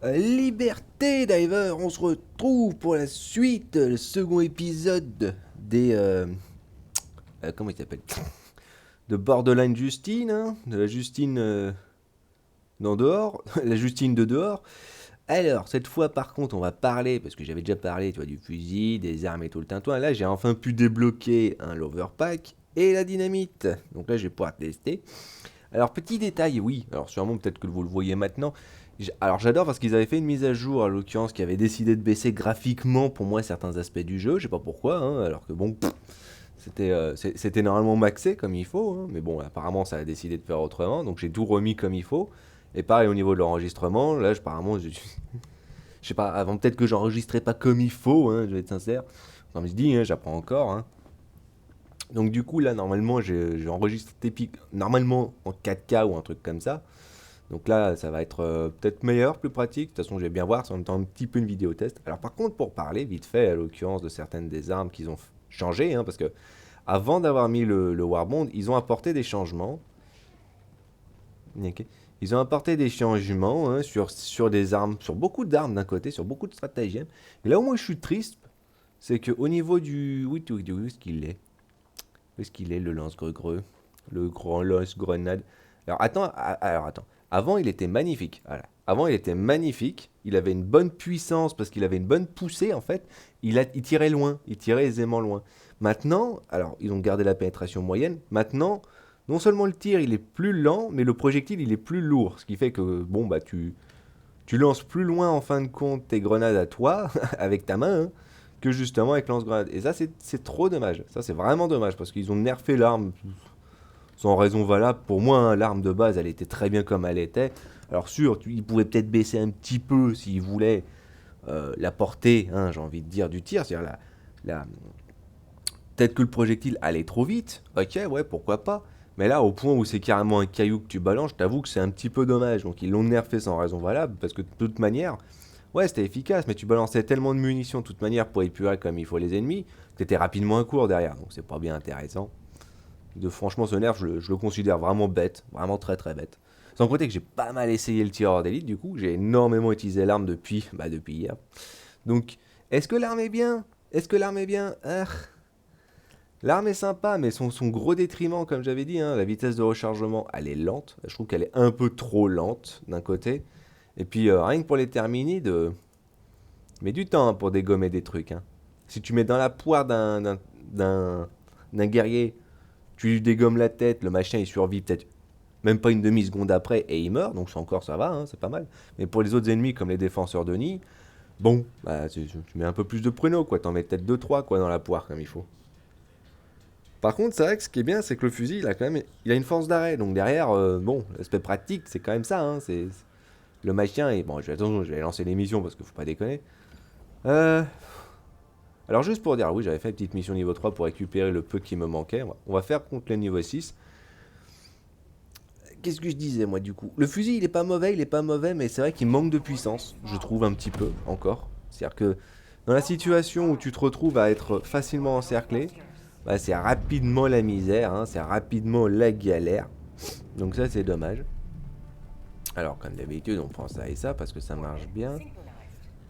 Liberté Diver, on se retrouve pour la suite, le second épisode des... comment il s'appelle? De Borderline Justine, hein, de la Justine dans dehors, la Justine de dehors. Alors, cette fois par contre, on va parler, parce que j'avais déjà parlé, tu vois, du fusil, des armes et tout le tintouin. Là, j'ai enfin pu débloquer un l'overpack et la dynamite. Donc là, je vais pouvoir tester. Alors, petit détail, oui, alors sûrement peut-être que vous le voyez maintenant. Alors, j'adore parce qu'ils avaient fait une mise à jour, à l'occurrence, qui avait décidé de baisser graphiquement pour moi certains aspects du jeu. Je sais pas pourquoi, hein, alors que bon, c'était normalement maxé comme il faut, hein, mais bon, apparemment, ça a décidé de faire autrement, donc j'ai tout remis comme il faut. Et pareil au niveau de l'enregistrement, là, apparemment, je sais pas, avant peut-être que j'enregistrais pas comme il faut, hein, je vais être sincère. Comme je dis, hein, j'apprends encore, hein. Donc du coup, là, normalement, j'ai enregistré normalement en 4K ou un truc comme ça. Donc là, ça va être peut-être meilleur, plus pratique. De toute façon, je vais bien voir, c'est en même temps un petit peu une vidéo test. Alors par contre, pour parler vite fait, à l'occurrence de certaines des armes qu'ils ont changé, hein, parce que avant d'avoir mis le Warbond, ils ont apporté des changements. Ok. Ils ont apporté des changements, hein, sur des armes, sur beaucoup d'armes d'un côté, sur beaucoup de stratagèmes. Et là où moi je suis triste, c'est qu'au niveau du... Oui, où est-ce qu'il est? Où est-ce qu'il est, le lance-greux? Le grand lance-grenade. Alors attends. Avant, il était magnifique. Voilà. Avant, il était magnifique. Il avait une bonne puissance parce qu'il avait une bonne poussée en fait. Il tirait loin. Il tirait aisément loin. Maintenant, alors ils ont gardé la pénétration moyenne. Maintenant, non seulement le tir il est plus lent, mais le projectile il est plus lourd. Ce qui fait que bon bah tu lances plus loin en fin de compte tes grenades à toi avec ta main, hein, que justement avec lance-grenade. Et ça, c'est trop dommage. Ça, c'est vraiment dommage parce qu'ils ont nerfé l'arme sans raison valable. Pour moi, hein, l'arme de base, elle était très bien comme elle était. Alors, sûr, ils pouvaient peut-être baisser un petit peu s'ils voulaient la portée, hein, j'ai envie de dire, du tir. C'est-à-dire, peut-être que le projectile allait trop vite. Ok, ouais, pourquoi pas. Mais là, au point où c'est carrément un caillou que tu balances, je t'avoue que c'est un petit peu dommage. Donc, ils l'ont nerfé sans raison valable parce que de toute manière, ouais, c'était efficace, mais tu balançais tellement de munitions de toute manière pour épurer comme il faut les ennemis, que t'étais rapidement à court derrière, donc c'est pas bien intéressant. Franchement, ce nerf, je le considère vraiment bête, vraiment très très bête. Sans compter que j'ai pas mal essayé le tireur d'élite, du coup, j'ai énormément utilisé l'arme depuis hier. Donc, est-ce que l'arme est bien? Est-ce que l'arme est bien? L'arme est sympa, mais son gros détriment, comme j'avais dit, hein, la vitesse de rechargement, elle est lente. Je trouve qu'elle est un peu trop lente, d'un côté. Et puis, rien que pour les terminides, mais du temps, hein, pour dégommer des trucs, hein. Si tu mets dans la poire d'un guerrier, tu lui dégommes la tête, le machin il survit peut-être même pas une demi-seconde après et il meurt, donc encore ça va, hein, c'est pas mal. Mais pour les autres ennemis comme les défenseurs de nid, bon, bah, tu mets un peu plus de pruneaux, quoi. T'en mets peut-être deux trois quoi, dans la poire comme il faut. Par contre, c'est vrai que ce qui est bien, c'est que le fusil, il a quand même il a une force d'arrêt. Donc derrière, bon, l'aspect pratique, c'est quand même ça, hein. Le machin, et bon, attention, je vais lancer l'émission parce qu'il faut pas déconner. Euh, Alors juste pour dire, oui, j'avais fait une petite mission niveau 3 pour récupérer le peu qui me manquait. On va faire contre le niveau 6. Qu'est-ce que je disais moi du coup? Le fusil il est pas mauvais, mais c'est vrai qu'il manque de puissance, je trouve un petit peu encore. C'est-à-dire que dans la situation où tu te retrouves à être facilement encerclé, bah, c'est rapidement la misère, hein, c'est rapidement la galère. Donc ça c'est dommage. Alors comme d'habitude on prend ça et ça parce que ça marche bien.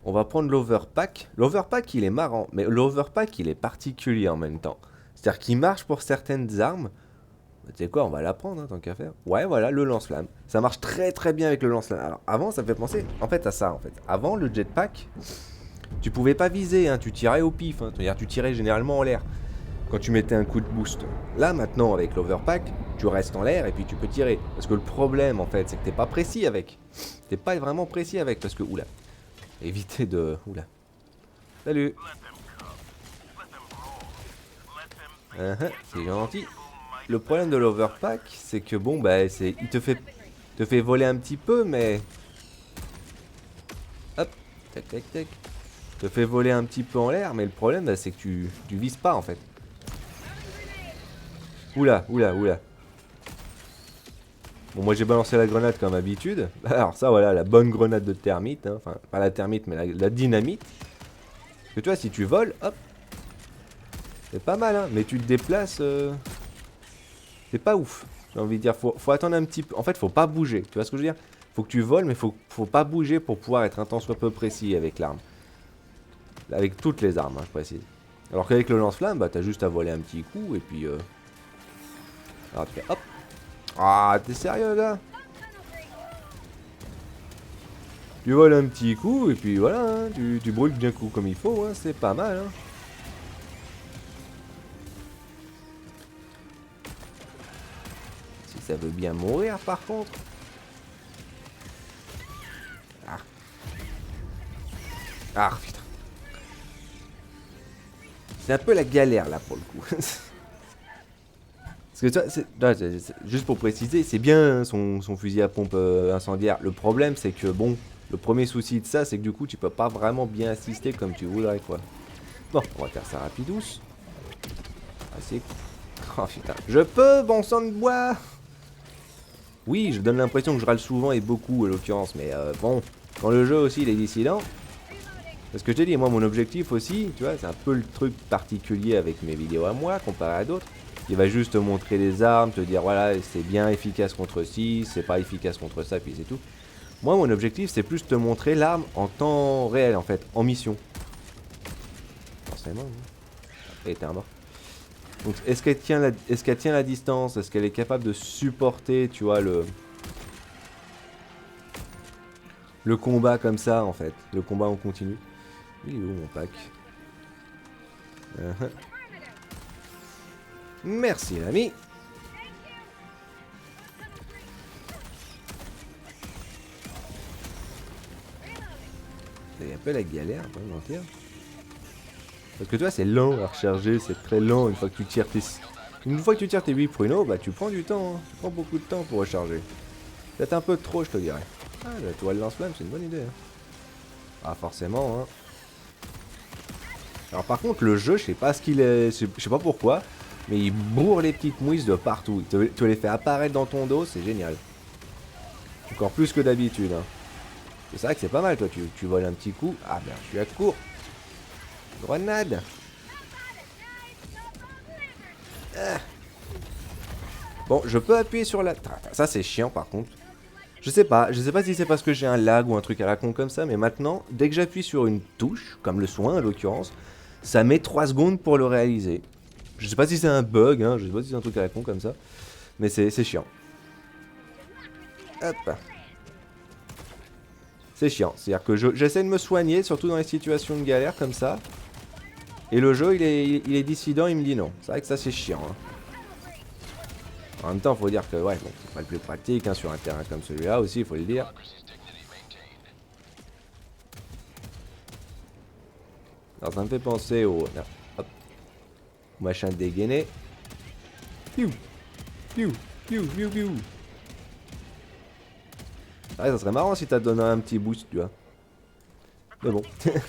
On va prendre l'overpack. L'overpack, il est marrant, mais l'overpack, il est particulier en même temps. C'est-à-dire qu'il marche pour certaines armes. Bah, tu sais quoi, on va la prendre, hein, tant qu'à faire. Ouais, voilà, le lance-flamme. Ça marche très très bien avec le lance-flamme. Alors, avant, ça me fait penser en fait à ça, en fait. Avant, le jetpack, tu pouvais pas viser, hein, tu tirais au pif. Hein, c'est-à-dire, tu tirais généralement en l'air quand tu mettais un coup de boost. Là, maintenant, avec l'overpack, tu restes en l'air et puis tu peux tirer. Parce que le problème, en fait, c'est que t'es pas précis avec. T'es pas vraiment précis avec, parce que, oula, éviter de... Oula. Salut. C'est gentil. Le problème de l'overpack, c'est que bon, bah, il te fait voler un petit peu, mais hop, tac, tac, tac. Te fait voler un petit peu en l'air, mais le problème, bah, c'est que tu vises pas en fait. Oula, oula, oula. Bon, moi j'ai balancé la grenade comme d'habitude. Alors ça, voilà, la bonne grenade de thermite, hein. Enfin, pas la thermite, mais la dynamite. Parce que tu vois, si tu voles, hop, c'est pas mal, hein. Mais tu te déplaces, c'est pas ouf. J'ai envie de dire, faut attendre un petit peu. En fait, faut pas bouger. Tu vois ce que je veux dire? Faut que tu voles, mais faut pas bouger pour pouvoir être un tant soit peu précis avec l'arme. Avec toutes les armes, hein, je précise. Alors qu'avec le lance-flamme, bah t'as juste à voler un petit coup et puis... Alors tu fais hop. Ah, t'es sérieux là? Tu voles un petit coup et puis voilà, hein, tu brûles bien coup comme il faut, hein, c'est pas mal. Hein. Si ça veut bien mourir par contre. Ah. Ah putain. C'est un peu la galère là pour le coup. Parce que juste pour préciser, c'est bien hein, son fusil à pompe incendiaire. Le problème c'est que bon, le premier souci de ça c'est que du coup tu peux pas vraiment bien assister comme tu voudrais quoi. Bon, on va faire ça rapidous. Ah c'est... Oh putain. Je peux, bon sang de bois. Oui, je donne l'impression que je râle souvent et beaucoup à l'occurrence, mais bon, quand le jeu aussi il est dissident. Parce que je t'ai dit, moi mon objectif aussi, tu vois, c'est un peu le truc particulier avec mes vidéos à moi comparé à d'autres. Il va juste te montrer des armes, te dire voilà, c'est bien efficace contre ci, c'est pas efficace contre ça, puis c'est tout. Moi mon objectif c'est plus te montrer l'arme en temps réel en fait, en mission. Forcément. Et t'es un mort. Donc est-ce qu'elle tient la distance? Est-ce qu'elle est capable de supporter, tu vois, le combat comme ça en fait, le combat en continu. Il est où mon pack? Merci l'ami. C'est un peu la galère, pas mentir. Parce que tu vois, c'est lent à recharger, c'est très lent une fois que tu tires tes... Une fois que tu tires tes 8 pruneaux, bah tu prends du temps, hein. Tu prends beaucoup de temps pour recharger. Peut-être un peu trop, je te dirais. Ah, la toile lance-flamme, c'est une bonne idée. Hein. Ah, forcément, hein. Alors par contre, le jeu, je sais pas ce qu'il est... Je sais pas pourquoi, mais il bourre les petites mouisses de partout. Tu les fais apparaître dans ton dos, c'est génial. Encore plus que d'habitude, hein. C'est vrai que c'est pas mal, toi, tu voles un petit coup. Ah merde, je suis à court. Grenade. Ah. Bon, je peux appuyer sur la... Ça, c'est chiant, par contre. Je sais pas si c'est parce que j'ai un lag ou un truc à la con comme ça, mais maintenant, dès que j'appuie sur une touche, comme le soin, en l'occurrence, ça met 3 secondes pour le réaliser. Je sais pas si c'est un bug, hein, je sais pas si c'est un truc à la con comme ça, mais c'est chiant. Hop. C'est chiant, c'est-à-dire que j'essaie de me soigner, surtout dans les situations de galère comme ça. Et le jeu, il est dissident, il me dit non. C'est vrai que ça, c'est chiant. Hein. En même temps, faut dire que ouais, bon, c'est pas le plus pratique hein, sur un terrain comme celui-là aussi, il faut le dire. Alors ça me fait penser au... Non, hop. Machin dégainé. Piou. Piou. Piou. Piou. Piou. Ouais, ça serait marrant si t'as donné un petit boost, tu vois. Mais bon. C'est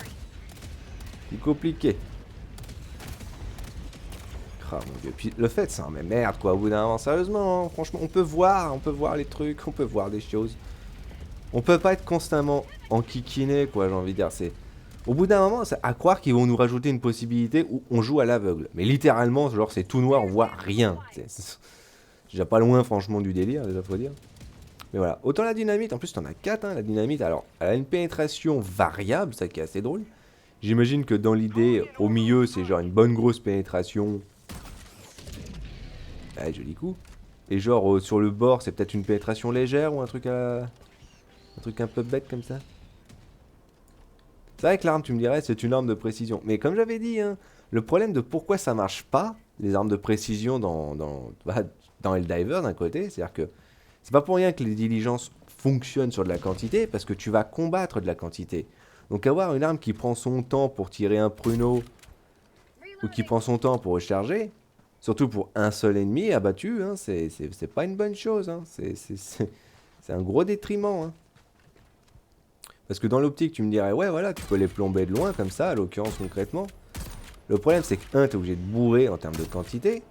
compliqué. Oh mon dieu. Puis le fait, c'est un mais merde quoi, au bout d'un moment, sérieusement, hein, franchement, on peut voir les trucs, on peut voir des choses. On peut pas être constamment enquiquiné quoi, j'ai envie de dire. C'est... Au bout d'un moment, c'est à croire qu'ils vont nous rajouter une possibilité où on joue à l'aveugle. Mais littéralement, genre c'est tout noir, on voit rien. C'est déjà pas loin franchement du délire, déjà faut dire. Mais voilà, autant la dynamite, en plus t'en as 4, hein, la dynamite, alors elle a une pénétration variable, ça qui est assez drôle. J'imagine que dans l'idée, au milieu, c'est genre une bonne grosse pénétration. Ouais, joli coup. Et genre sur le bord, c'est peut-être une pénétration légère ou un truc à... Un truc un peu bête comme ça. C'est vrai que l'arme, tu me dirais, c'est une arme de précision. Mais comme j'avais dit, hein, le problème de pourquoi ça marche pas, les armes de précision dans Helldiver d'un côté, c'est-à-dire que c'est pas pour rien que les diligences fonctionnent sur de la quantité, parce que tu vas combattre de la quantité. Donc avoir une arme qui prend son temps pour tirer un pruneau, ou qui prend son temps pour recharger, surtout pour un seul ennemi abattu, hein, c'est pas une bonne chose. Hein. C'est un gros détriment. Hein. Parce que dans l'optique, tu me dirais, ouais, voilà, tu peux les plomber de loin, comme ça, à l'occurrence, concrètement. Le problème, c'est que, t'es obligé de bourrer en termes de quantité.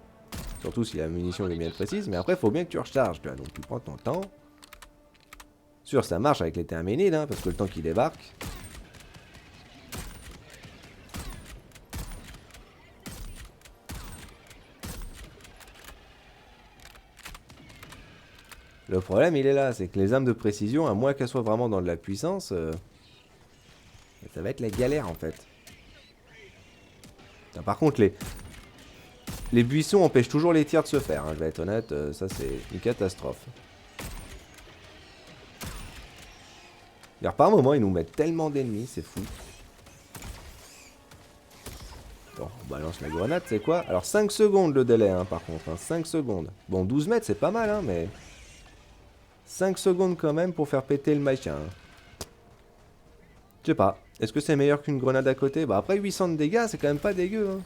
Surtout si la munition est bien précise. Mais après, il faut bien que tu recharges, tu vois. Donc, tu prends ton temps. Sûr, ça marche avec les terminides, hein, parce que le temps qu'il débarque. Le problème, il est là, c'est que les armes de précision, à moins qu'elles soient vraiment dans de la puissance, ça va être la galère en fait. Ah, par contre, les buissons empêchent toujours les tirs de se faire, hein, je vais être honnête, ça c'est une catastrophe. D'ailleurs, par moment, ils nous mettent tellement d'ennemis, c'est fou. Bon, on balance la grenade, c'est quoi? Alors 5 secondes le délai, hein, par contre, hein, 5 secondes. Bon, 12 mètres, c'est pas mal, hein, mais... 5 secondes quand même pour faire péter le machin. Je sais pas, est-ce que c'est meilleur qu'une grenade à côté? Bah après 800 de dégâts, c'est quand même pas dégueu, hein.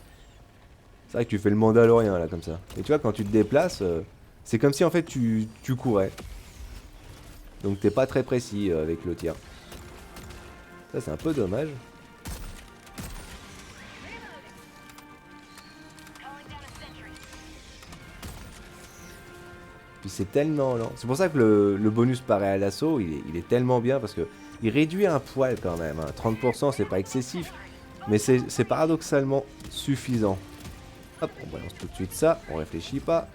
C'est vrai que tu fais le Mandalorien, là, comme ça. Et tu vois, quand tu te déplaces, c'est comme si, en fait, tu courais. Donc t'es pas très précis avec le tir. Ça, c'est un peu dommage. Puis c'est tellement lent. C'est pour ça que le bonus pareil à l'assaut, il est tellement bien parce que il réduit un poil quand même. Hein. 30%, c'est pas excessif, mais c'est paradoxalement suffisant. Hop, on balance tout de suite ça, on réfléchit pas.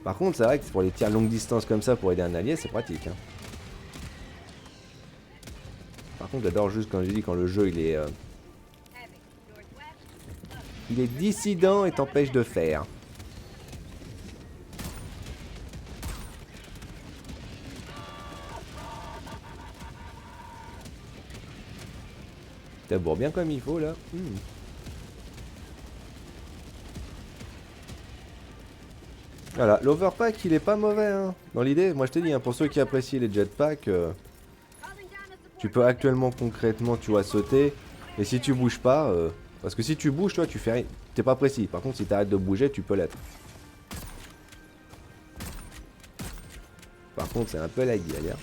Par contre, c'est vrai que pour les tirs longue distance comme ça, pour aider un allié, c'est pratique. Hein. Par contre, j'adore juste quand je dis quand le jeu il est dissident et t'empêche de faire. D'abord bien comme il faut là. Voilà, l'overpack il est pas mauvais hein. Dans l'idée, moi je t'ai dit, hein, pour ceux qui apprécient les jetpacks, tu peux actuellement concrètement tu vois sauter. Et si tu bouges pas, parce que si tu bouges toi tu fais rien, t'es pas précis. Par contre si t'arrêtes de bouger tu peux l'être. Par contre c'est un peu la galère.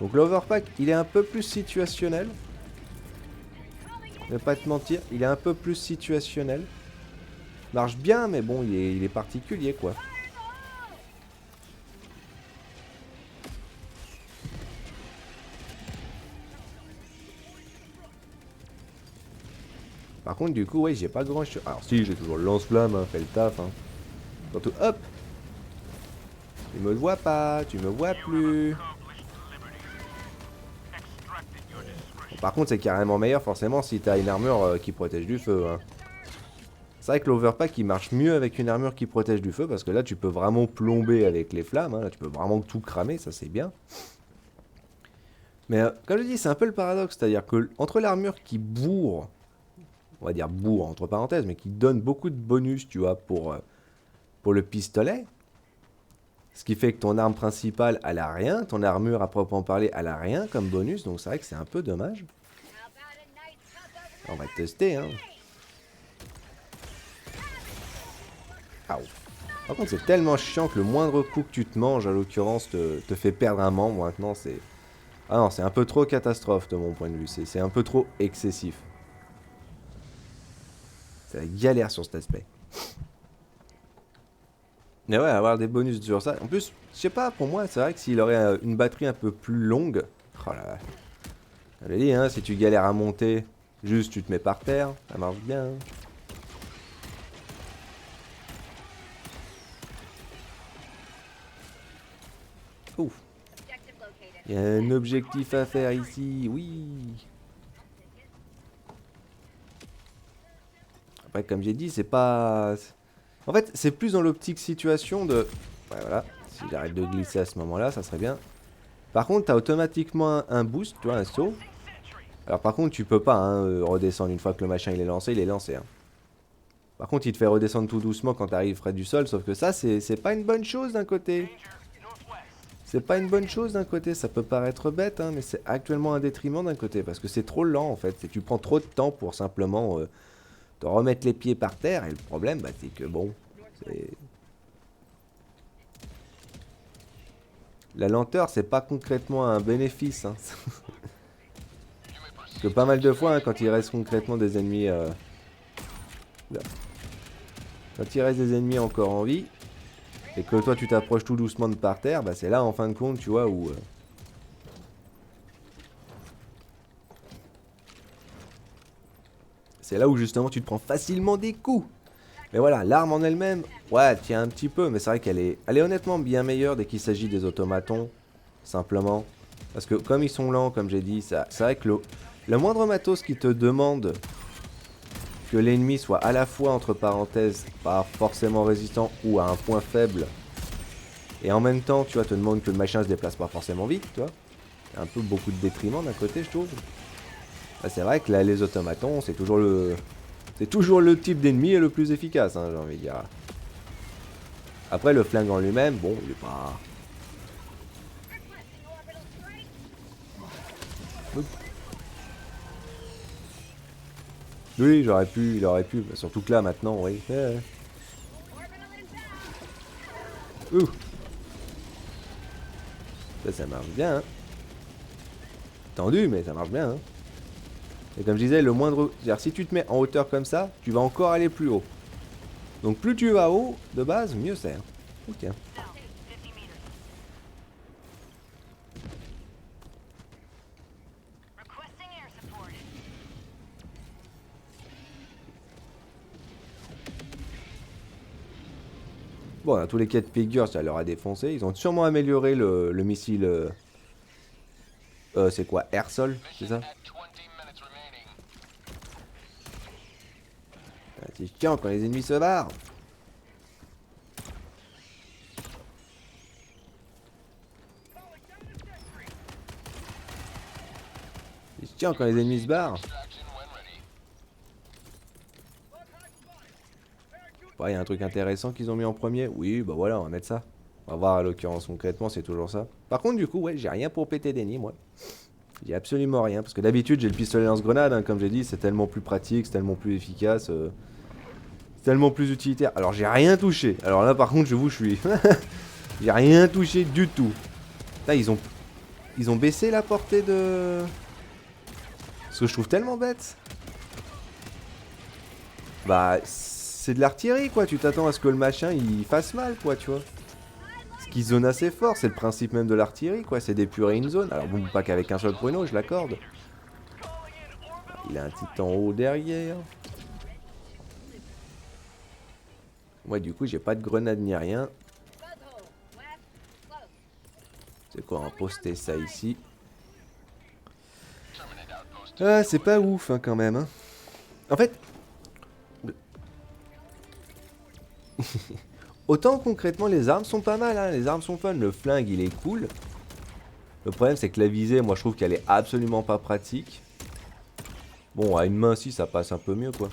Donc l'overpack il est un peu plus situationnel. Je vais pas te mentir, il est un peu plus situationnel. Marche bien mais bon il est particulier quoi. Par contre, du coup, ouais, j'ai pas grand chose. Alors, si, j'ai toujours le lance-flamme, hein, fait le taf. Hein. Surtout, hop! Tu me vois pas, tu me vois plus. Bon, par contre, c'est carrément meilleur, forcément, si t'as une armure qui protège du feu. Hein. C'est vrai que l'overpack, il marche mieux avec une armure qui protège du feu, parce que là, tu peux vraiment plomber avec les flammes. Hein. Là, tu peux vraiment tout cramer, ça, c'est bien. Mais, comme je dis, c'est un peu le paradoxe. C'est-à-dire que, entre l'armure qui bourre, on va dire bourre entre parenthèses, mais qui donne beaucoup de bonus, tu vois, pour le pistolet. Ce qui fait que ton arme principale, elle a rien. Ton armure, à proprement parler, elle a rien comme bonus. Donc c'est vrai que c'est un peu dommage. On va tester, hein. Aouh. Par contre, c'est tellement chiant que le moindre coup que tu te manges, à l'occurrence, te fait perdre un membre. Maintenant, c'est... Ah non, c'est un peu trop catastrophe de mon point de vue. C'est un peu trop excessif. C'est la galère sur cet aspect. Mais ouais, avoir des bonus sur ça. En plus, je sais pas, pour moi, c'est vrai que s'il aurait une batterie un peu plus longue. Oh là là. J'avais dit, hein, si tu galères à monter, juste tu te mets par terre, ça marche bien. Hein. Ouf. Il y a un objectif à faire ici, oui. Après, comme j'ai dit, c'est pas... En fait, c'est plus dans l'optique situation de... Ouais, voilà. Si j'arrête de glisser à ce moment-là, ça serait bien. Par contre, t'as automatiquement un boost, tu vois, un saut. Alors par contre, tu peux pas hein, redescendre une fois que le machin il est lancé, il est lancé. Hein. Par contre, il te fait redescendre tout doucement quand t'arrives près du sol, sauf que ça, c'est pas une bonne chose d'un côté. C'est pas une bonne chose d'un côté, ça peut paraître bête, hein, mais c'est actuellement un détriment d'un côté, parce que c'est trop lent en fait, et tu prends trop de temps pour simplement te remettre les pieds par terre, et le problème, bah, c'est que bon, c'est... La lenteur, c'est pas concrètement un bénéfice. Hein. Parce que pas mal de fois, hein, quand il reste concrètement des ennemis... Quand il reste des ennemis encore en vie, et que toi tu t'approches tout doucement de par terre, bah c'est là en fin de compte, tu vois, où... C'est là où justement tu te prends facilement des coups. Mais voilà, l'arme en elle-même, ouais, elle tient un petit peu, mais c'est vrai elle est honnêtement bien meilleure dès qu'il s'agit des automatons, simplement. Parce que comme ils sont lents, comme j'ai dit, c'est vrai que le moindre matos qui te demande que l'ennemi soit à la fois, entre parenthèses, pas forcément résistant ou à un point faible, et en même temps, tu vois, te demande que le machin se déplace pas forcément vite, tu vois. Un peu beaucoup de détriment d'un côté, je trouve. Bah, c'est vrai que là, les automatons, c'est toujours le... C'est toujours le type d'ennemi le plus efficace, hein, j'ai envie de dire. Après, le flingue en lui-même, bon, il est pas... Oui, j'aurais pu, il aurait pu. Surtout que là, maintenant, oui. Ouh, ça marche bien, hein. Tendu, mais ça marche bien, hein. Et comme je disais, le moindre... C'est-à-dire, si tu te mets en hauteur comme ça, tu vas encore aller plus haut. Donc plus tu vas haut, de base, mieux c'est. Hein. Ok. Bon, dans tous les cas de figure, ça leur a défoncé. Ils ont sûrement amélioré le missile... c'est quoi, air-sol, c'est ça? Ah, c'est chiant quand les ennemis se barrent. C'est chiant quand les ennemis se barrent. Ouais, il y a un truc intéressant qu'ils ont mis en premier. Oui, bah voilà, on va mettre ça. On va voir à l'occurrence concrètement, c'est toujours ça. Par contre, du coup, ouais, j'ai rien pour péter des nids, moi. J'ai absolument rien. Parce que d'habitude, j'ai le pistolet lance-grenade, hein, comme j'ai dit, c'est tellement plus pratique, c'est tellement plus efficace, c'est tellement plus utilitaire. Alors, j'ai rien touché. Alors là, par contre, je vous suis. J'ai rien touché du tout. Là, ils ont baissé la portée de... Ce que je trouve tellement bête. Bah, c'est de l'artillerie, quoi. Tu t'attends à ce que le machin, il fasse mal, quoi, tu vois. Ce qui zone assez fort, c'est le principe même de l'artillerie, quoi. C'est d'épurer une zone. Alors bon, pas qu'avec un seul pruneau, je l'accorde. Il a un titan haut derrière. Ouais, du coup, j'ai pas de grenade ni rien. C'est quoi, on va poster ça ici. Ah, c'est pas ouf, hein, quand même, hein. En fait... Autant concrètement, les armes sont pas mal, hein. Les armes sont fun. Le flingue, il est cool. Le problème, c'est que la visée, moi, je trouve qu'elle est absolument pas pratique. Bon, à une main, si, ça passe un peu mieux, quoi.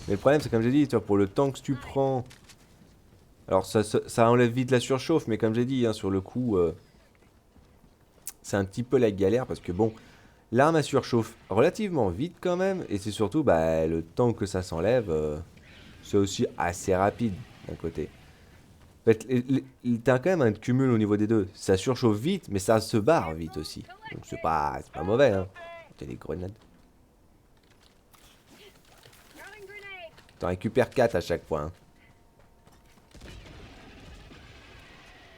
Mais le problème, c'est comme j'ai dit, tu vois, pour le temps que tu prends... Alors, ça enlève vite la surchauffe, mais comme j'ai dit, hein, sur le coup, c'est un petit peu la galère, parce que bon, l'arme, elle surchauffe relativement vite quand même, et c'est surtout, bah, le temps que ça s'enlève, c'est aussi assez rapide, d'un côté. En fait, t'as quand même un cumul au niveau des deux. Ça surchauffe vite, mais ça se barre vite aussi. Donc c'est pas mauvais, hein. T'as des grenades. T'en récupères 4 à chaque fois, hein.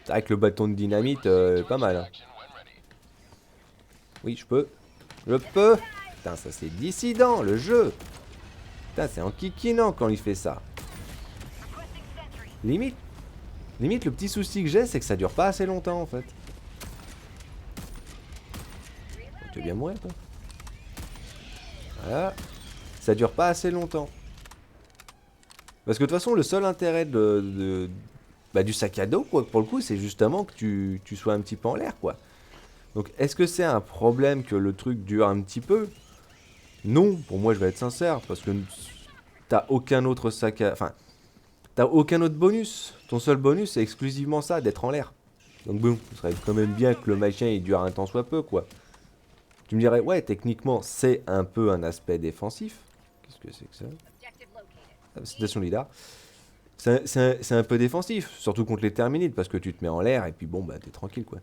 C'est vrai que le bâton de dynamite, pas mal, hein. Oui, je peux. Je peux. Putain, ça c'est dissident, le jeu. Putain, c'est enquiquinant quand il fait ça. Limite, limite, le petit souci que j'ai, c'est que ça dure pas assez longtemps, en fait. Tu veux bien mourir, toi? Voilà. Ça dure pas assez longtemps. Parce que de toute façon, le seul intérêt bah, du sac à dos, quoi, pour le coup, c'est justement que tu sois un petit peu en l'air, quoi. Donc, est-ce que c'est un problème que le truc dure un petit peu? Non, pour moi, je vais être sincère, parce que t'as aucun autre sac à... Enfin, t'as aucun autre bonus. Ton seul bonus, c'est exclusivement ça, d'être en l'air. Donc bon, ce serait quand même bien que le machin, il dure un temps soit peu, quoi. Tu me dirais, ouais, techniquement, c'est un peu un aspect défensif. Qu'est-ce que c'est que ça? Ah, station lidar. C'est un peu défensif, surtout contre les terminites, parce que tu te mets en l'air et puis bon, bah t'es tranquille, quoi.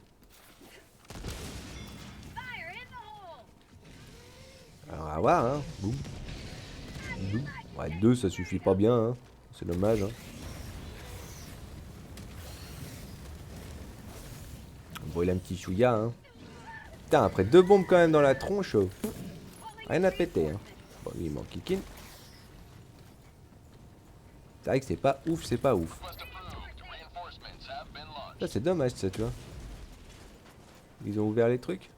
Alors, on va voir, hein. Boum. Boum. Ouais, 2, ça suffit pas bien, hein. C'est dommage, hein. On brûle un petit chouïa, hein. Putain, après 2 bombes quand même dans la tronche. Rien à péter, hein. Bon, lui, il manque Kikin. C'est vrai que c'est pas ouf, c'est pas ouf. Ça, c'est dommage, ça, tu vois. Ils ont ouvert les trucs.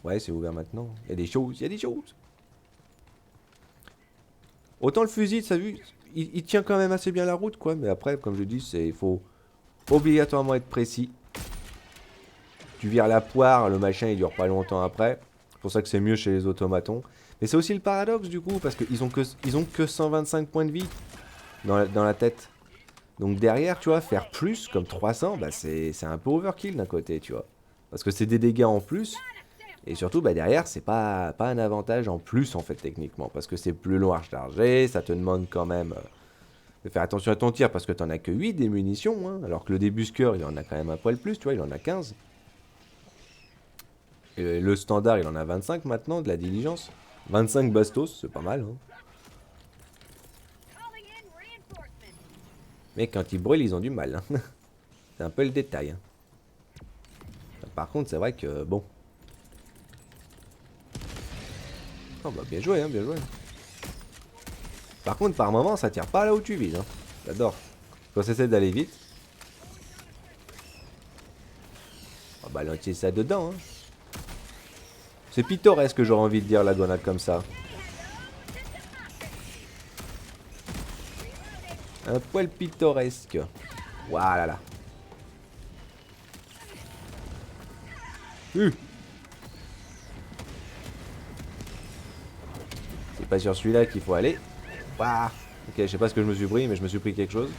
Ouais, c'est ouvert maintenant. Il y a des choses, il y a des choses. Autant le fusil, ça vu, il tient quand même assez bien la route, quoi. Mais après, comme je dis, il faut obligatoirement être précis. Tu vires la poire, le machin, il dure pas longtemps après. C'est pour ça que c'est mieux chez les automatons. Mais c'est aussi le paradoxe, du coup, parce qu'ils ont que 125 points de vie dans la tête. Donc derrière, tu vois, faire plus, comme 300, bah c'est un peu overkill d'un côté, tu vois. Parce que c'est des dégâts en plus. Et surtout, bah derrière, c'est pas un avantage en plus, en fait, techniquement. Parce que c'est plus long à recharger, ça te demande quand même de faire attention à ton tir, parce que t'en as que 8 des munitions, hein, alors que le débusqueur, il en a quand même un poil plus, tu vois, il en a 15. Et le standard, il en a 25 maintenant, de la diligence. 25 bastos, c'est pas mal, hein. Mais quand ils brûlent, ils ont du mal, hein. C'est un peu le détail, hein. Par contre, c'est vrai que, bon... Oh bah bien joué, hein, bien joué. Par contre, par moment, ça tire pas là où tu vises, hein. J'adore. Quand ça essaie d'aller vite. Oh bah lancer ça dedans, hein. C'est pittoresque, j'aurais envie de dire, la grenade comme ça. Un poil pittoresque. Voilà là. C'est pas sur celui-là qu'il faut aller. Waouh. Ok, je sais pas ce que je me suis pris, mais je me suis pris quelque chose.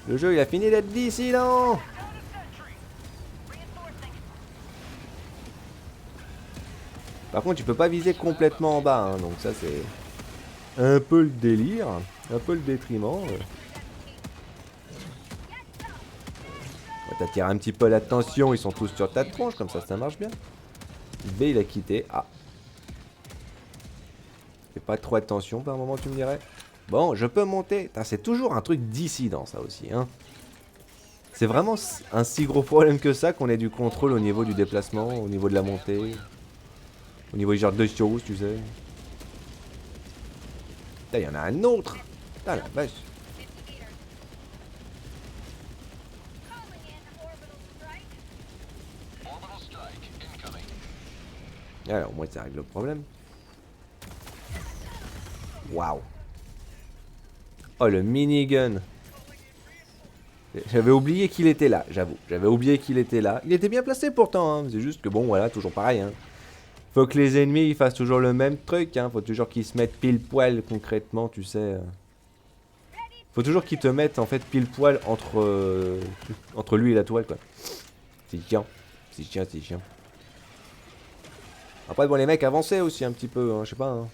Le jeu, il a fini d'être dissident. Par contre, tu peux pas viser complètement en bas, hein, donc ça c'est un peu le délire, un peu le détriment. T'attires un petit peu l'attention, ils sont tous sur ta tronche, comme ça marche bien. B, il a quitté. Ah. Fais pas trop attention par moment, tu me dirais. Bon, je peux monter. C'est toujours un truc dissident, ça aussi, hein. C'est vraiment un si gros problème que ça qu'on ait du contrôle au niveau du déplacement, au niveau de la montée, au niveau du genre de choses, tu sais. Putain, il y en a un autre. Putain, la vache. Alors, au moins, ça règle le problème. Waouh. Oh, le minigun. J'avais oublié qu'il était là, j'avoue. J'avais oublié qu'il était là. Il était bien placé pourtant, hein. C'est juste que bon, voilà, toujours pareil, hein. Faut que les ennemis ils fassent toujours le même truc, hein. Faut toujours qu'ils se mettent pile poil concrètement, tu sais. Faut toujours qu'ils te mettent en fait pile poil entre lui et la toile, quoi. C'est chiant. C'est chiant, c'est chiant. Après, bon, les mecs avançaient aussi un petit peu, hein, je sais pas, hein.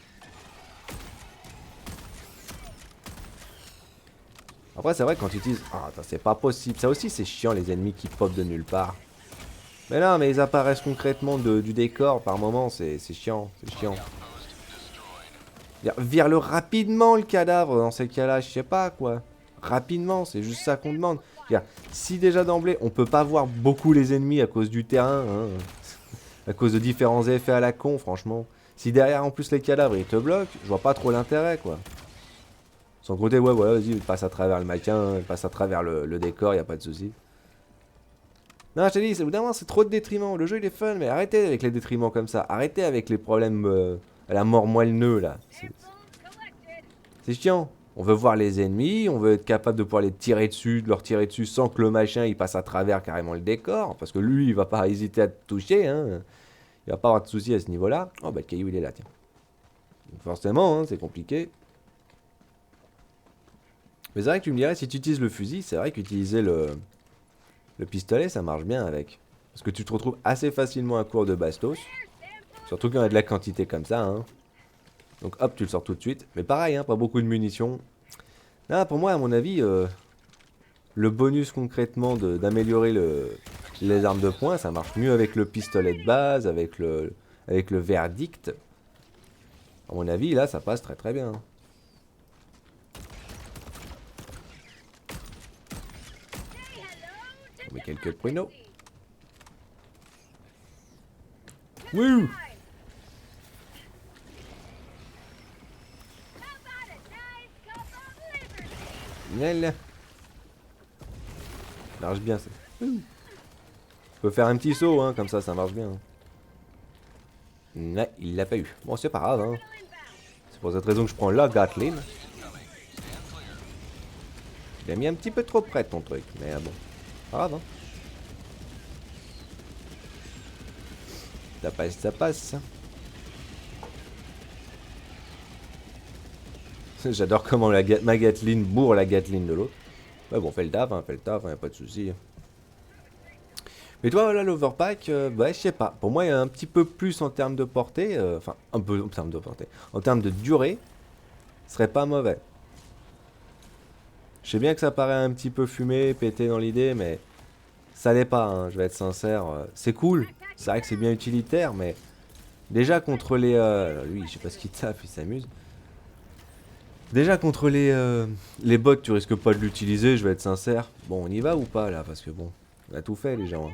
Après, c'est vrai que quand tu utilises... Ah, c'est pas possible. Ça aussi, c'est chiant, les ennemis qui pop de nulle part. Mais non, mais ils apparaissent concrètement du décor par moment, c'est chiant, c'est chiant. Vire-le rapidement, le cadavre, dans ces cas-là, je sais pas, quoi. Rapidement, c'est juste ça qu'on demande. Si déjà d'emblée, on peut pas voir beaucoup les ennemis à cause du terrain, hein, à cause de différents effets à la con, franchement. Si derrière, en plus, les cadavres, ils te bloquent, je vois pas trop l'intérêt, quoi. Sans compter, ouais, voilà, vas-y, passe à travers le maquin, passe à travers le décor, y a pas de souci. Non, je t'ai dit, évidemment, c'est trop de détriment. Le jeu, il est fun, mais arrêtez avec les détriments comme ça. Arrêtez avec les problèmes à la mort moelle-nœud, là. C'est chiant. On veut voir les ennemis, on veut être capable de pouvoir les tirer dessus, de leur tirer dessus sans que le machin, il passe à travers carrément le décor. Parce que lui, il va pas hésiter à te toucher, hein. Il va pas avoir de soucis à ce niveau-là. Oh, bah, le caillou, il est là, tiens. Donc, forcément, hein, c'est compliqué. Mais c'est vrai que tu me dirais, si tu utilises le fusil, c'est vrai qu'utiliser le pistolet, ça marche bien avec. Parce que tu te retrouves assez facilement à court de bastos. Surtout quand il y a de la quantité comme ça, hein. Donc hop, tu le sors tout de suite. Mais pareil, hein, pas beaucoup de munitions. Là, pour moi, à mon avis, le bonus concrètement d'améliorer les armes de poing, ça marche mieux avec le pistolet de base, avec le verdict. À mon avis, là, ça passe très très bien. On met quelques pruneaux. Wouh! Ça marche bien, ça. Je peux faire un petit saut, hein, comme ça marche bien. Ouais, il l'a pas eu. Bon, c'est pas grave, hein. C'est pour cette raison que je prends la Gatling. Il a mis un petit peu trop près ton truc, mais bon. Pas grave, hein. Ça passe, ça passe. J'adore comment ma Gatling bourre la Gatling de l'autre. Ouais, bon, fait le taf, y a pas de souci. Mais toi, voilà, l'overpack, ouais, je sais pas. Pour moi, il y a un petit peu plus en termes de portée. Enfin, un peu en termes de portée. En termes de durée, ce serait pas mauvais. Je sais bien que ça paraît un petit peu fumé, pété dans l'idée, mais ça l'est pas, hein, je vais être sincère. C'est cool, c'est vrai que c'est bien utilitaire, mais déjà contre les... lui, je sais pas ce qu'il tape, il s'amuse. Déjà contre les bots, tu risques pas de l'utiliser, je vais être sincère. Bon, on y va ou pas là? Parce que bon, on a tout fait les gens. Hein.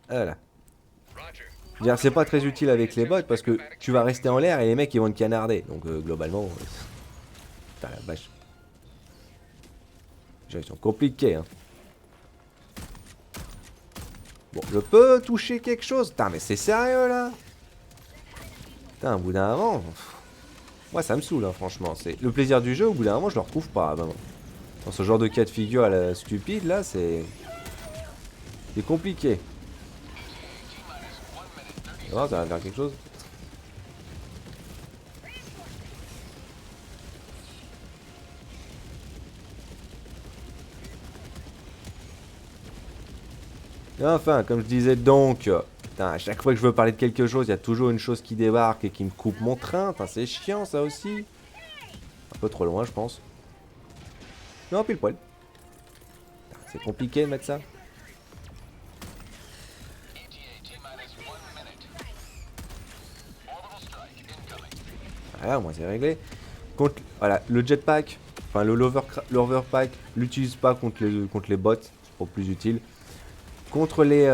Voilà. C'est pas très utile avec les bots parce que tu vas rester en l'air et les mecs ils vont te canarder. Donc globalement, putain la vache. Ils sont compliqués. Hein. Bon, je peux toucher quelque chose. Putain, mais c'est sérieux là? Putain, au bout d'un moment. Moi ça me saoule, hein, franchement. C'est le plaisir du jeu, au bout d'un moment je le retrouve pas. Vraiment. Dans ce genre de cas de figure à la stupide là, c'est compliqué. Non, ça va faire quelque chose. Et enfin, comme je disais donc, putain, à chaque fois que je veux parler de quelque chose, il y a toujours une chose qui débarque et qui me coupe mon train. C'est chiant ça aussi. Un peu trop loin, je pense. Non, pile poil. C'est compliqué de mettre ça. Voilà, au moins c'est réglé. Voilà, le jetpack, enfin l'overpack, l'utilise pas contre les bots, c'est pas plus utile. Contre les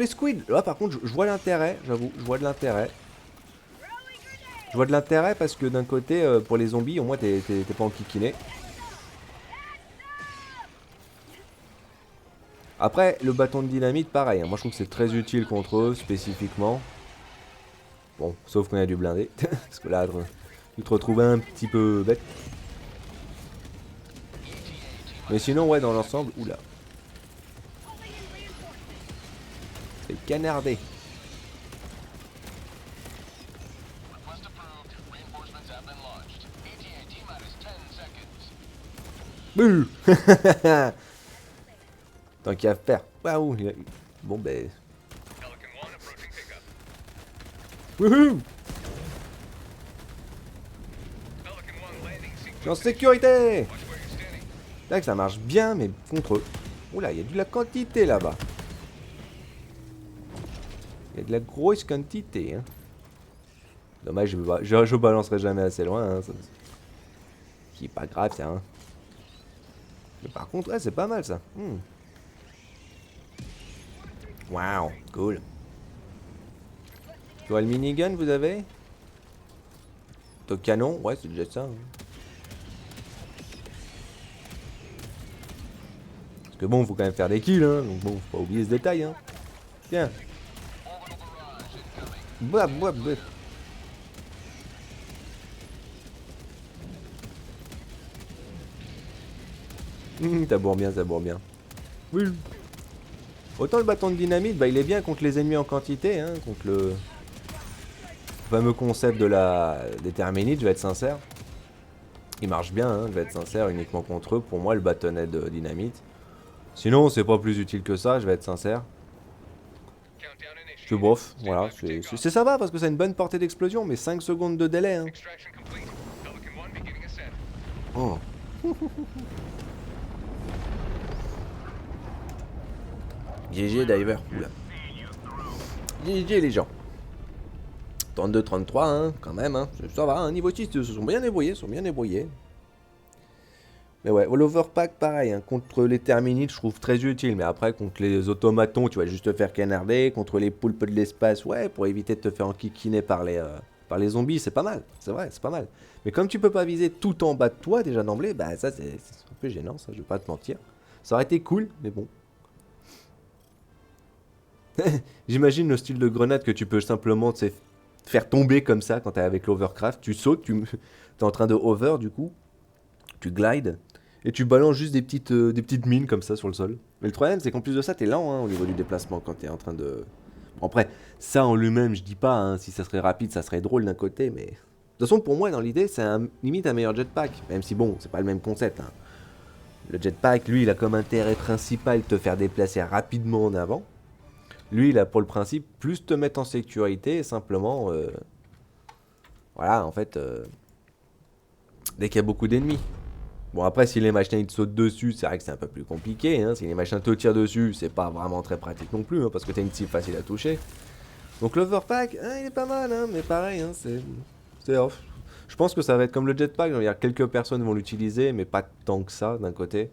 squids, là par contre je vois l'intérêt, j'avoue, je vois de l'intérêt. Je vois de l'intérêt parce que d'un côté, pour les zombies, au moins t'es pas enquiquiné. Après, le bâton de dynamite, pareil, hein, moi je trouve que c'est très utile contre eux, spécifiquement. Bon, sauf qu'on a du blindé, parce que là, tu te retrouves un petit peu bête. Mais sinon, ouais, dans l'ensemble, oula. C'est canardé. Bouh. Tant qu'il y a à faire. Waouh. Bon, ben... Wouhou. Je suis en sécurité. C'est vrai que ça marche bien, mais contre eux. Oula, il y a de la quantité là-bas. Il y a de la grosse quantité. Hein. Dommage, je balancerai jamais assez loin. Hein, ça, c'est pas grave, ça. Hein. Mais par contre, ouais, c'est pas mal ça. Waouh, cool. Tu vois le minigun, vous avez? Le canon, ouais, c'est déjà ça. Hein. Parce que bon, faut quand même faire des kills, hein. Donc bon, faut pas oublier ce détail, hein. Tiens. Bois. Ça bourre bien, ça bourre bien. Oui. Autant le bâton de dynamite, bah il est bien contre les ennemis en quantité, hein, contre le fameux concept de des terminites, je vais être sincère. Il marche bien, hein, je vais être sincère, uniquement contre eux. Pour moi, le bâtonnet de dynamite. Sinon, c'est pas plus utile que ça, je vais être sincère. C'est bof, voilà, c'est sympa parce que ça a une bonne portée d'explosion, mais 5 secondes de délai. Hein. Oh. GG Diver, oula. GG les gens. 32-33, hein, quand même, hein. Ça va, hein, niveau 6, ils se sont bien débrouillés, Mais ouais, l'overpack, pareil, hein, contre les terminites, je trouve très utile, mais après, contre les automatons, tu vas juste te faire canarder, contre les poulpes de l'espace, ouais, pour éviter de te faire enquiquiner par les par les zombies, c'est pas mal. C'est vrai, c'est pas mal. Mais comme tu peux pas viser tout en bas de toi déjà d'emblée, bah ça c'est un peu gênant, ça, je vais pas te mentir. Ça aurait été cool, mais bon. J'imagine le style de grenade que tu peux simplement faire tomber comme ça quand t'es avec l'overcraft. Tu sautes, t'es en train de hover du coup, tu glides, et tu balances juste des petites mines comme ça sur le sol. Mais le problème c'est qu'en plus de ça, t'es lent hein, au niveau du déplacement quand t'es en train de... Bon, après, ça en lui-même, je dis pas, hein, si ça serait rapide, ça serait drôle d'un côté, mais... De toute façon, pour moi, dans l'idée, c'est limite un meilleur jetpack. Même si bon, c'est pas le même concept. Hein. Le jetpack, lui, il a comme intérêt principal de te faire déplacer rapidement en avant. Lui, il a pour le principe plus te mettre en sécurité et simplement, voilà, en fait, dès qu'il y a beaucoup d'ennemis. Bon, après, si les machins ils te sautent dessus, c'est vrai que c'est un peu plus compliqué. Hein. Si les machins te tirent dessus, c'est pas vraiment très pratique non plus, hein, parce que t'as une cible facile à toucher. Donc l'overpack, hein, il est pas mal, hein, mais pareil, hein, c'est off. Je pense que ça va être comme le jetpack, il y a quelques personnes vont l'utiliser, mais pas tant que ça d'un côté.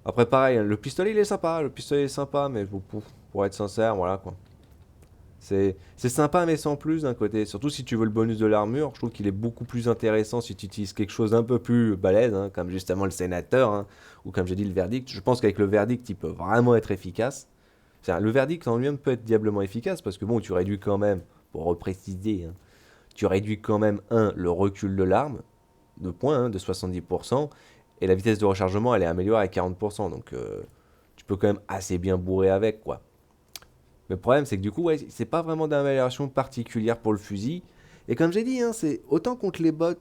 Après, pareil, hein, le pistolet est sympa, mais pour être sincère, voilà quoi. C'est sympa, mais sans plus d'un côté. Surtout si tu veux le bonus de l'armure, je trouve qu'il est beaucoup plus intéressant si tu utilises quelque chose d'un peu plus balèze, hein, comme justement le sénateur, hein, ou comme j'ai dit le verdict. Je pense qu'avec le verdict, il peut vraiment être efficace. Le verdict en lui-même peut être diablement efficace, parce que bon, tu réduis quand même, pour repréciser, hein, tu réduis quand même, le recul de l'arme, de points, hein, de 70%, et la vitesse de rechargement, elle est améliorée à 40%, donc tu peux quand même assez bien bourrer avec, quoi. Mais le problème, c'est que du coup, ouais, c'est pas vraiment d'amélioration particulière pour le fusil. Et comme j'ai dit, hein, c'est autant contre les bots,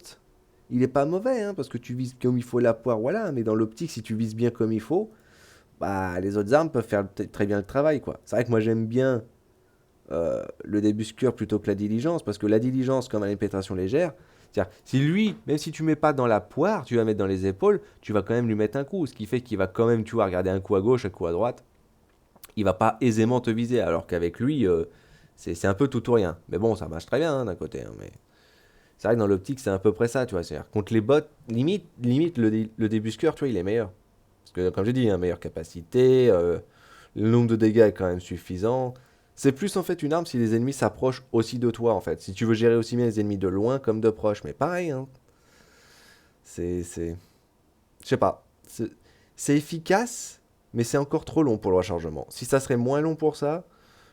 il est pas mauvais, hein, parce que tu vises comme il faut la poire, voilà. Mais dans l'optique, si tu vises bien comme il faut, bah les autres armes peuvent faire très bien le travail, quoi. C'est vrai que moi j'aime bien le débuscure plutôt que la diligence, parce que la diligence, comme elle a une pénétration légère, c'est-à-dire, si lui, même si tu mets pas dans la poire, tu vas mettre dans les épaules, tu vas quand même lui mettre un coup, ce qui fait qu'il va quand même, tu vois, regarder un coup à gauche, un coup à droite, il va pas aisément te viser, alors qu'avec lui, c'est un peu tout ou rien. Mais bon, ça marche très bien hein, d'un côté, hein, mais c'est vrai que dans l'optique, c'est à peu près ça, tu vois, c'est-à-dire, contre les bots, limite le débusqueur, tu vois, il est meilleur. Parce que, comme j'ai dit, hein, meilleure capacité, le nombre de dégâts est quand même suffisant. C'est plus en fait une arme si les ennemis s'approchent aussi de toi en fait. Si tu veux gérer aussi bien les ennemis de loin comme de proche. Mais pareil, hein. C'est. Je sais pas. C'est efficace, mais c'est encore trop long pour le rechargement. Si ça serait moins long pour ça,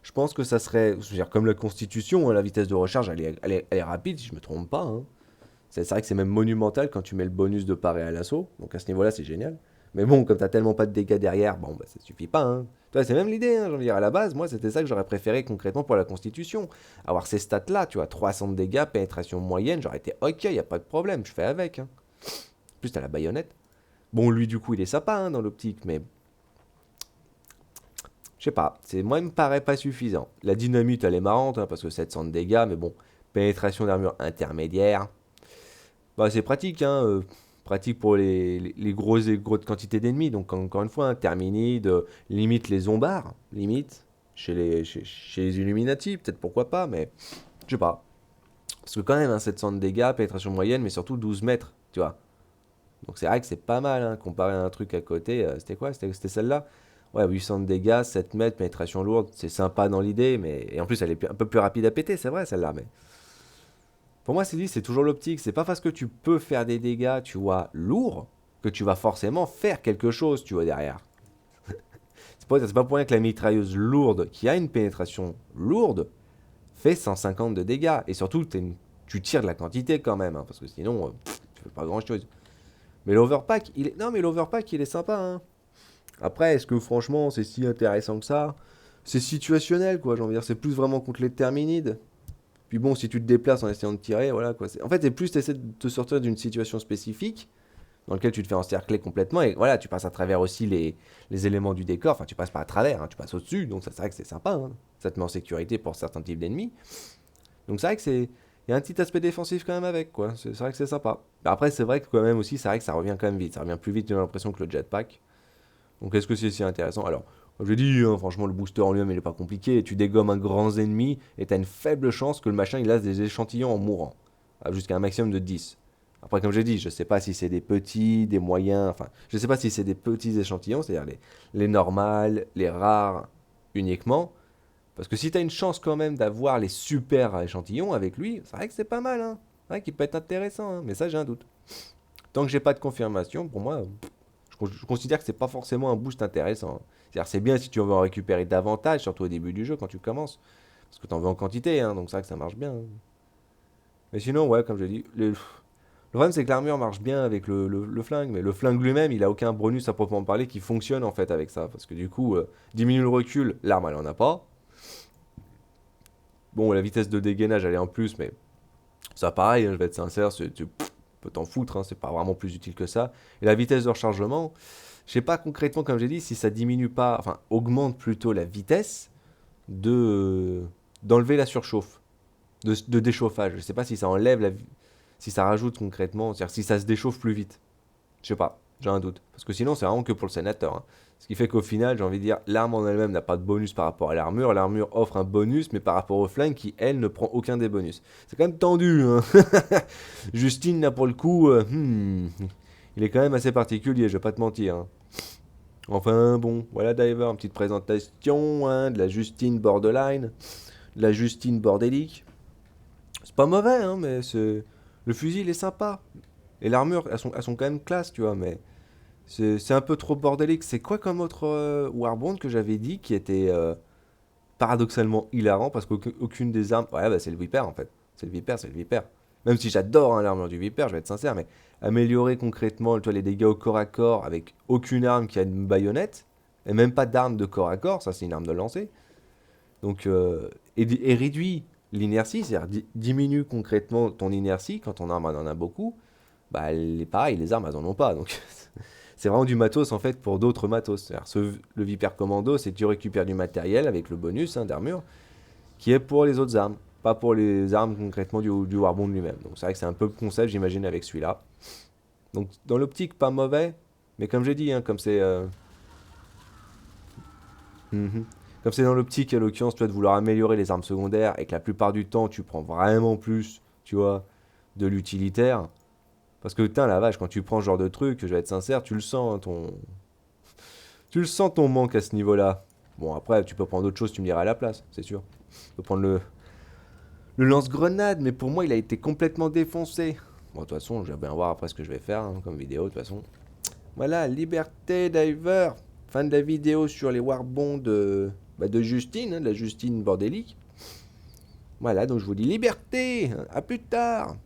je pense que ça serait. Je veux dire, comme la Constitution, hein, la vitesse de recharge, elle est rapide si je me trompe pas. Hein. C'est vrai que c'est même monumental quand tu mets le bonus de parer à l'assaut. Donc à ce niveau-là, c'est génial. Mais bon, comme t'as tellement pas de dégâts derrière, bon, bah ça suffit pas. Hein. Tu vois, c'est même l'idée, hein, je veux dire, à la base, moi, c'était ça que j'aurais préféré concrètement pour la Constitution. Avoir ces stats-là, tu vois, 300 de dégâts, pénétration moyenne, j'aurais été ok, y a pas de problème, je fais avec. Hein. En plus, t'as la baïonnette. Bon, lui, du coup, il est sympa hein, dans l'optique, mais je sais pas, moi, il me paraît pas suffisant. La dynamite, elle est marrante, hein, parce que 700 de dégâts, mais bon, pénétration d'armure intermédiaire, bah, c'est pratique, hein, pratique pour les grosses quantités d'ennemis. Donc, encore une fois, hein, Terminide, limite les zombards, limite, chez les Illuminati, peut-être pourquoi pas, mais je sais pas. Parce que quand même, hein, 700 de dégâts, pénétration moyenne, mais surtout 12 mètres, tu vois. Donc c'est vrai que c'est pas mal, hein, comparé à un truc à côté. C'était quoi? C'était celle-là? Ouais, 800 de dégâts, 7 mètres, pénétration lourde, c'est sympa dans l'idée, mais... Et en plus, elle est un peu plus rapide à péter, c'est vrai, celle-là, mais... Pour moi, c'est toujours l'optique. C'est pas parce que tu peux faire des dégâts, tu vois, lourds, que tu vas forcément faire quelque chose, tu vois, derrière. C'est pas pour rien que la mitrailleuse lourde, qui a une pénétration lourde, fait 150 de dégâts. Et surtout, tu tires de la quantité quand même, hein, parce que sinon, tu fais pas grand-chose. Mais l'overpack, Non, mais l'overpack, il est sympa, hein. Après, est-ce que franchement, c'est si intéressant que ça? C'est situationnel, quoi, j'ai envie de dire. C'est plus vraiment contre les terminides. Puis bon, si tu te déplaces en essayant de tirer, voilà quoi. En fait, c'est plus tu essaies de te sortir d'une situation spécifique dans laquelle tu te fais encercler complètement et voilà, tu passes à travers aussi les éléments du décor. Enfin, tu passes pas à travers, hein, tu passes au-dessus. Donc, ça, c'est vrai que c'est sympa. Hein. Ça te met en sécurité pour certains types d'ennemis. Donc, c'est vrai que c'est. Il y a un petit aspect défensif quand même avec, quoi. C'est vrai que c'est sympa. Mais après, c'est vrai que quand même aussi, c'est vrai que ça revient quand même vite. Ça revient plus vite, j'ai l'impression, que le jetpack. Donc, est-ce que c'est si intéressant? Alors, comme je l'ai dit, hein, franchement, le booster en lui-même, il est pas compliqué. Tu dégommes un grand ennemi et t'as une faible chance que le machin, il lance des échantillons en mourant. Jusqu'à un maximum de 10. Après, comme j'ai dit, je sais pas si c'est des petits, des moyens, enfin, je sais pas si c'est des petits échantillons, c'est-à-dire les normales, les rares uniquement, Parce que si t'as une chance quand même d'avoir les super échantillons avec lui, c'est vrai que c'est pas mal, hein. C'est vrai qu'il peut être intéressant, hein. Mais ça, j'ai un doute. Tant que j'ai pas de confirmation, pour moi, je considère que c'est pas forcément un boost intéressant, hein. C'est-à-dire, c'est bien si tu veux en récupérer davantage, surtout au début du jeu quand tu commences. Parce que t'en veux en quantité, hein, donc c'est vrai que ça marche bien, hein. Mais sinon, ouais, comme je dis, le problème, c'est que l'armure marche bien avec le flingue, mais le flingue lui-même, il a aucun bonus à proprement parler qui fonctionne en fait avec ça. Parce que du coup, diminue le recul, l'arme elle en a pas. Bon, la vitesse de dégainage elle est en plus, mais ça pareil, hein, je vais être sincère, tu peux t'en foutre, hein, c'est pas vraiment plus utile que ça. Et la vitesse de rechargement, je sais pas concrètement, comme j'ai dit, si ça diminue pas, enfin augmente plutôt la vitesse de d'enlever la surchauffe, de déchauffage. Je sais pas si ça enlève si ça rajoute concrètement, c'est-à-dire si ça se déchauffe plus vite. Je sais pas, j'ai un doute. Parce que sinon, c'est vraiment que pour le sénateur, hein. Ce qui fait qu'au final, j'ai envie de dire, l'arme en elle-même n'a pas de bonus par rapport à l'armure. L'armure offre un bonus, mais par rapport au flingue qui, elle, ne prend aucun des bonus. C'est quand même tendu, hein. Justine, là, pour le coup, il est quand même assez particulier, je vais pas te mentir, hein. Enfin, bon, voilà Diver, une petite présentation, hein, de la Justine Borderline, de la Justine bordélique. C'est pas mauvais, hein, mais le fusil, il est sympa. Et l'armure, elles sont quand même classe, tu vois, mais c'est un peu trop bordélique. C'est quoi comme autre Warband que j'avais dit qui était paradoxalement hilarant parce qu'aucune des armes. Ouais, bah c'est le Viper en fait. C'est le Viper, c'est le Viper. Même si j'adore, hein, l'armure du Viper, je vais être sincère, mais améliorer concrètement les dégâts au corps à corps avec aucune arme qui a une baïonnette, et même pas d'arme de corps à corps, ça c'est une arme de lancer. Donc, et réduit l'inertie, c'est-à-dire diminue concrètement ton inertie quand ton arme en a beaucoup. Bah, pareil, les armes elles en ont pas. Donc, c'est vraiment du matos en fait pour d'autres matos. C'est-à-dire, le Viper Commando, c'est que tu récupères du matériel avec le bonus, hein, d'armure qui est pour les autres armes, pas pour les armes concrètement du Warbond lui-même. Donc, c'est vrai que c'est un peu le concept, j'imagine, avec celui-là. Donc, dans l'optique, pas mauvais, mais comme j'ai dit, hein, comme c'est. Mhm. Comme c'est dans l'optique, à l'occurrence, tu vois, de vouloir améliorer les armes secondaires et que la plupart du temps, tu prends vraiment plus, tu vois, de l'utilitaire. Parce que, putain, la vache, quand tu prends ce genre de truc, je vais être sincère, tu le sens, hein, Tu le sens ton manque à ce niveau-là. Bon, après, tu peux prendre d'autres choses, tu me diras à la place, c'est sûr. Tu peux prendre le lance-grenade, mais pour moi, il a été complètement défoncé. Bon, de toute façon, je vais bien voir après ce que je vais faire, hein, comme vidéo, de toute façon. Voilà, Liberté Diver. Fin de la vidéo sur les Warbonds de Justine, hein, de la Justine bordélique. Voilà, donc je vous dis liberté, à plus tard.